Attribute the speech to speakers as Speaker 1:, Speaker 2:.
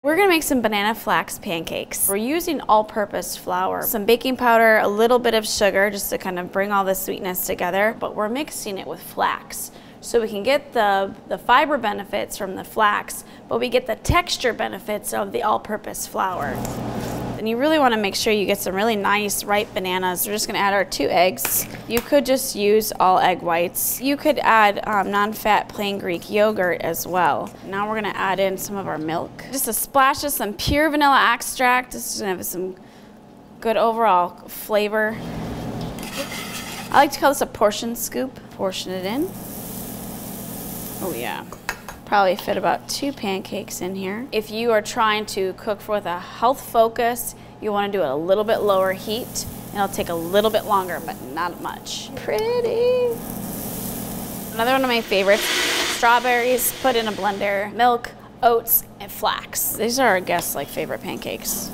Speaker 1: We're gonna make some banana flax pancakes. We're using all-purpose flour, some baking powder, a little bit of sugar just to kind of bring all the sweetness together, but we're mixing it with flax. So we can get the fiber benefits from the flax, but we get the texture benefits of the all-purpose flour. And you really wanna make sure you get some really nice ripe bananas. We're just gonna add our 2 eggs. You could just use all egg whites. You could add non-fat plain Greek yogurt as well. Now we're gonna add in some of our milk. Just a splash of some pure vanilla extract. This is gonna have some good overall flavor. I like to call this a portion scoop. Portion it in. Oh yeah. Probably fit about 2 pancakes in here. If you are trying to cook with a health focus, you want to do it a little bit lower heat, and it'll take a little bit longer, but not much. Pretty. Another one of my favorites, strawberries, put in a blender, milk, oats, and flax. These are our guests' favorite pancakes.